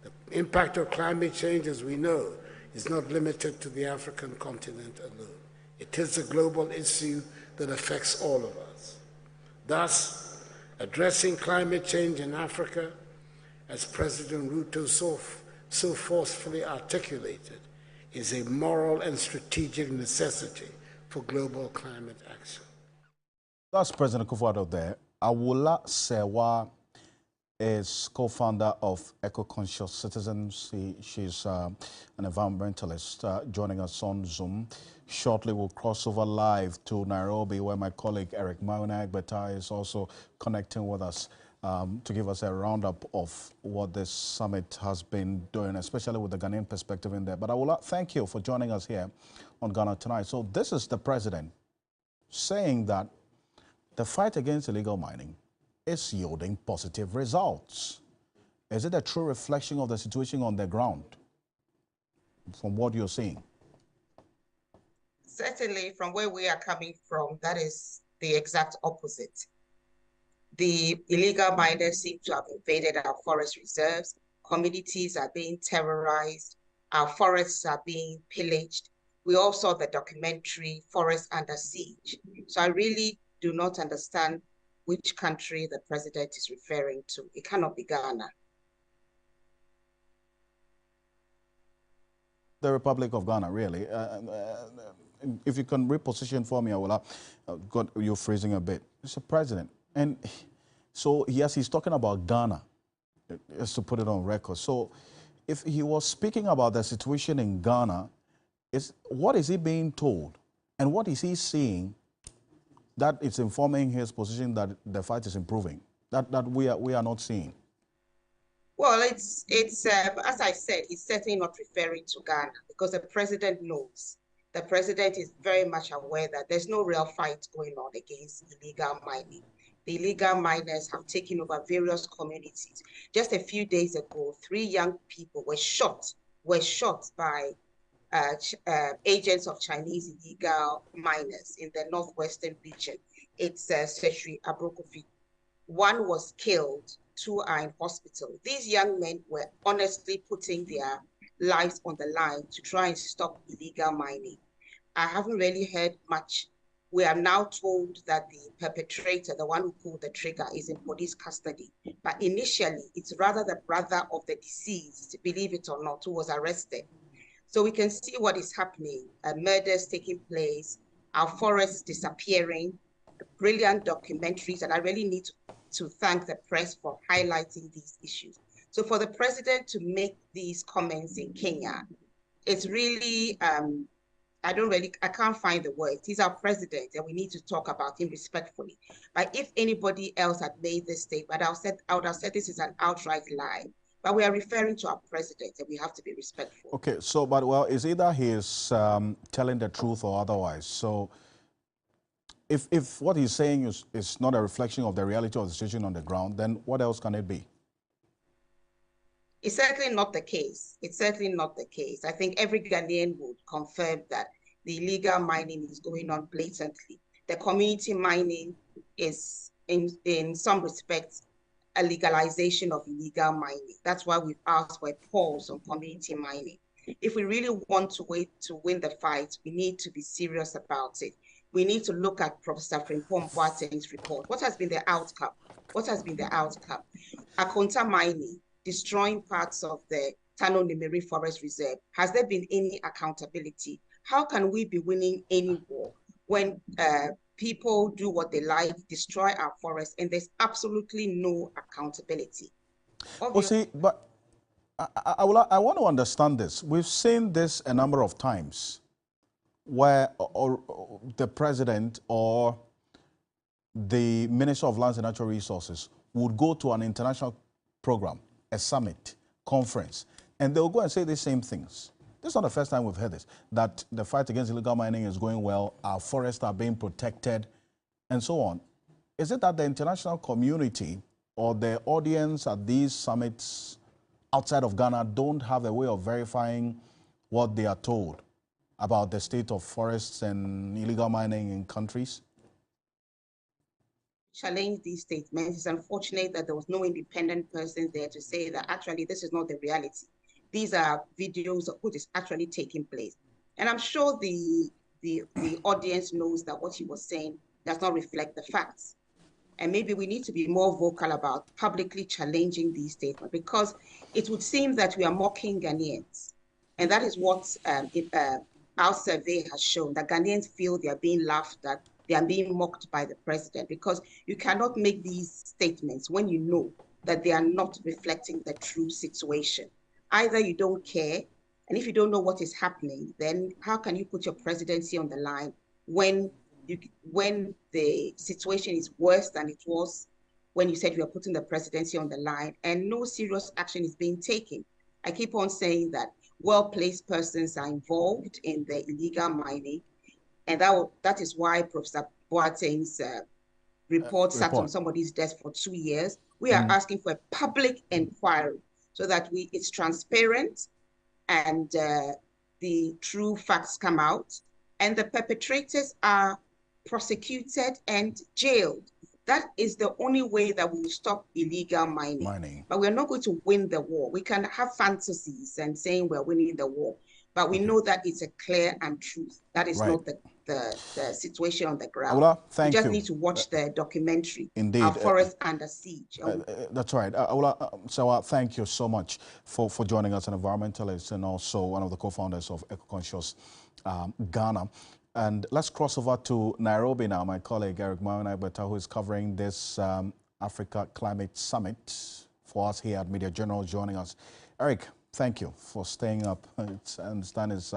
The impact of climate change, as we know, is not limited to the African continent alone. It is a global issue that affects all of us. Thus, addressing climate change in Africa, as President Ruto so forcefully articulated, is a moral and strategic necessity for global climate action. That's President Akufo-Addo there. Awula Sewa is co-founder of Eco-Conscious Citizens. She's an environmentalist joining us on Zoom. Shortly, we'll cross over live to Nairobi, where my colleague Eric Mauna-Agbeta is also connecting with us to give us a roundup of what this summit has been doing, especially with the Ghanaian perspective in there. But I will thank you for joining us here on Ghana Tonight. So this is the president saying that the fight against illegal mining is yielding positive results. Is it a true reflection of the situation on the ground from what you're seeing? Certainly, from where we are coming from, that is the exact opposite. The illegal miners seem to have invaded our forest reserves. Communities are being terrorized. Our forests are being pillaged. We all saw the documentary, Forest Under Siege. So I really do not understand which country the president is referring to. It cannot be Ghana. The Republic of Ghana, really. If you can reposition for me, I will have got you phrasing a bit. It's a president. And so, yes, he's talking about Ghana, just to put it on record. So if he was speaking about the situation in Ghana, what is he being told? And what is he seeing that it's informing his position that the fight is improving, that we are not seeing? Well, it's as I said, he's certainly not referring to Ghana because the president knows. The president is very much aware that there's no real fight going on against illegal mining. The illegal miners have taken over various communities. Just a few days ago, 3 young people were shot by agents of Chinese illegal miners in the northwestern region. It's Seshri Abrokofi. 1 was killed, 2 are in hospital. These young men were honestly putting their lives on the line to try and stop illegal mining. I haven't really heard much. We are now told that the perpetrator, the one who pulled the trigger, is in police custody. But initially, it's rather the brother of the deceased, believe it or not, who was arrested. So we can see what is happening, murders taking place, our forests disappearing, brilliant documentaries, and I really need to thank the press for highlighting these issues. So for the president to make these comments in Kenya, it's really, I can't find the words. He's our president and we need to talk about him respectfully. But if anybody else had made this statement, I would have said this is an outright lie. But we are referring to our president and we have to be respectful. Okay, so, but well, it's either he's telling the truth or otherwise. So if what he's saying is not a reflection of the reality of the situation on the ground, then what else can it be? It's certainly not the case. It's certainly not the case. I think every Ghanaian would confirm that the illegal mining is going on blatantly. The community mining is, in some respects, a legalization of illegal mining. That's why we've asked for a pause on community mining. If we really want to win the fight, we need to be serious about it. We need to look at Professor Frimpong Boateng's report. What has been the outcome? What has been the outcome? Akonta mining, destroying parts of the Tano Nimiri Forest Reserve. Has there been any accountability? How can we be winning any war when people do what they like, destroy our forests, and there's absolutely no accountability? Well, see, but I want to understand this. We've seen this a number of times where the president or the Minister of Lands and Natural Resources would go to an international program, a summit, conference, and they'll go and say the same things. This is not the first time we've heard this, that the fight against illegal mining is going well, our forests are being protected, and so on. Is it that the international community or the audience at these summits outside of Ghana don't have a way of verifying what they are told about the state of forests and illegal mining in countries? Challenge these statements. It's unfortunate that there was no independent person there to say that actually this is not the reality. These are videos of what is actually taking place. And I'm sure the audience knows that what he was saying does not reflect the facts. And maybe we need to be more vocal about publicly challenging these statements, because it would seem that we are mocking Ghanaians. And that is what our survey has shown, that Ghanaians feel they are being laughed at, they are being mocked by the president, because you cannot make these statements when you know that they are not reflecting the true situation. Either you don't care, and if you don't know what is happening, then how can you put your presidency on the line when the situation is worse than it was when you said you are putting the presidency on the line and no serious action is being taken? I keep on saying that well-placed persons are involved in the illegal mining, and that is why Professor Boateng's report sat on somebody's desk for 2 years. We are asking for a public inquiry so that it's transparent and the true facts come out and the perpetrators are prosecuted and jailed. That is the only way that we will stop illegal mining. But we're not going to win the war. We can have fantasies and saying we're winning the war, but we know that it's a clear and truth. That is not the situation on the ground. Aula, thank you. We just need to watch the documentary. Indeed. Our forest under siege. That's right. Aula, thank you so much for joining us, an environmentalist and also one of the co-founders of Eco-Conscious Ghana. And let's cross over to Nairobi now. My colleague Eric Mayonaibeta, who is covering this Africa Climate Summit for us here at Media General, joining us. Eric, thank you for staying up. I understand it's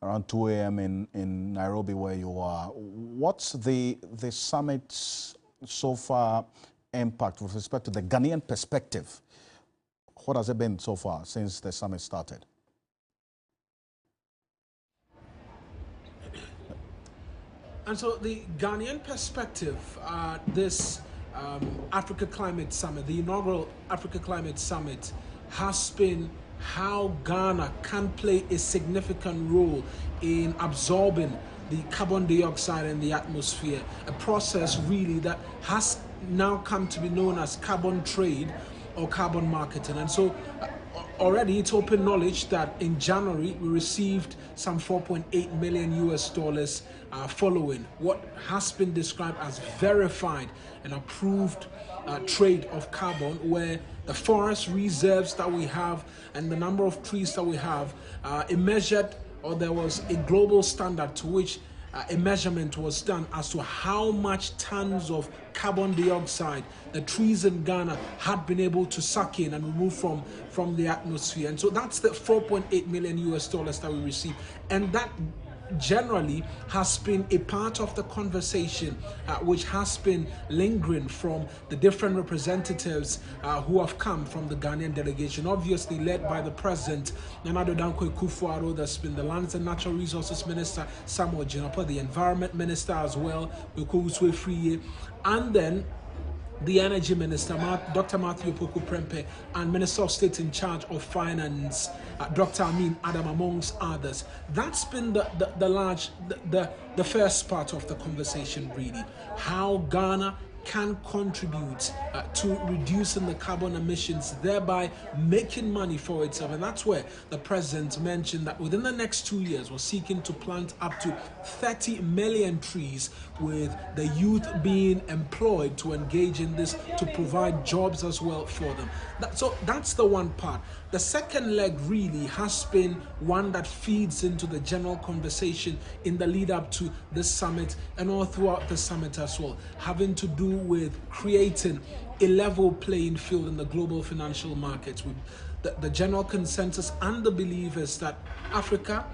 around 2 a.m. in Nairobi where you are. What's the summit's so far impact with respect to the Ghanaian perspective? What has it been so far since the summit started? And so the Ghanaian perspective, this Africa Climate Summit, the inaugural Africa Climate Summit, has been how Ghana can play a significant role in absorbing the carbon dioxide in the atmosphere, a process really that has now come to be known as carbon trade or carbon marketing. And so already it's open knowledge that in January we received some $4.8 million following what has been described as verified and approved trade of carbon, where the forest reserves that we have and the number of trees that we have, there was a global standard to which a measurement was done as to how much tons of carbon dioxide the trees in Ghana had been able to suck in and remove from the atmosphere. And so that's the $4.8 million that we received. And that generally has been a part of the conversation which has been lingering from the different representatives who have come from the Ghanaian delegation, obviously led by the President, Nana Addo Dankwa Akufo-Addo. There's been the Lands and Natural Resources Minister, Samuel Jinapa, the Environment Minister as well, and then the Energy Minister, Dr. Matthew Opoku Prempeh, and Minister of State in charge of Finance, Dr. Amin Adam, amongst others. That's been the first part of the conversation, really. How Ghana can contribute to reducing the carbon emissions, thereby making money for itself. And that's where the President mentioned that within the next 2 years, we're seeking to plant up to 30 million trees, with the youth being employed to engage in this, to provide jobs as well for them. So that's the one part. The second leg really has been one that feeds into the general conversation in the lead up to this summit and all throughout the summit as well, having to do with creating a level playing field in the global financial markets. With the general consensus and the belief is that Africa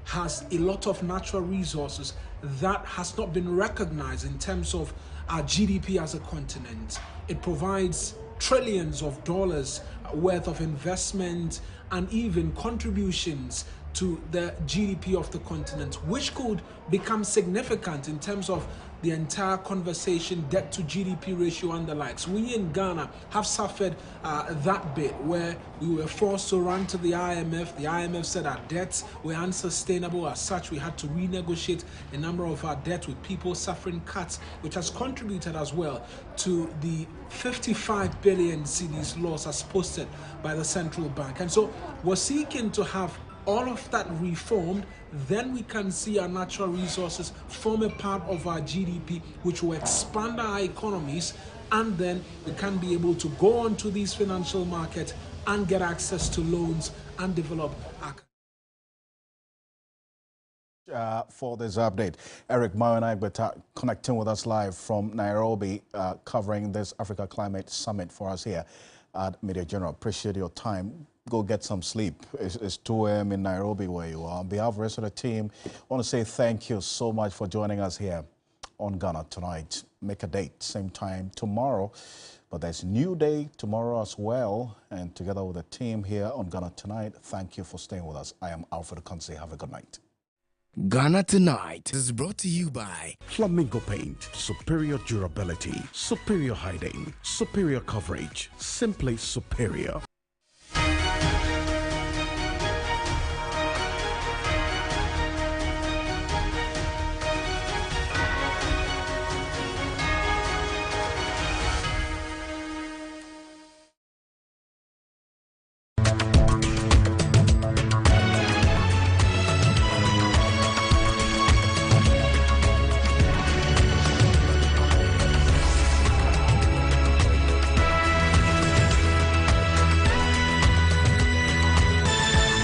has a lot of natural resources that has not been recognized in terms of our GDP as a continent. It provides trillions of dollars worth of investment and even contributions to the GDP of the continent, which could become significant in terms of the entire conversation, debt to GDP ratio and the likes. We in Ghana have suffered that bit where we were forced to run to the IMF. The IMF said our debts were unsustainable. As such, we had to renegotiate a number of our debt with people suffering cuts, which has contributed as well to the 55 billion cedis loss as posted by the central bank. And so we're seeking to have all of that reformed, then we can see our natural resources form a part of our GDP, which will expand our economies, and then we can be able to go on to these financial markets and get access to loans and develop our For this update. Eric Mayonagbeta connecting with us live from Nairobi, covering this Africa Climate Summit for us here at Media General. Appreciate your time. Go get some sleep. It's 2 a.m. in Nairobi where you are. On behalf of the rest of the team, I want to say thank you so much for joining us here on Ghana Tonight. Make a date, same time tomorrow. But there's a new day tomorrow as well. And together with the team here on Ghana Tonight, thank you for staying with us. I am Alfred Ocansey. Have a good night. Ghana Tonight is brought to you by Flamingo Paint. Superior durability, superior hiding, superior coverage, simply superior.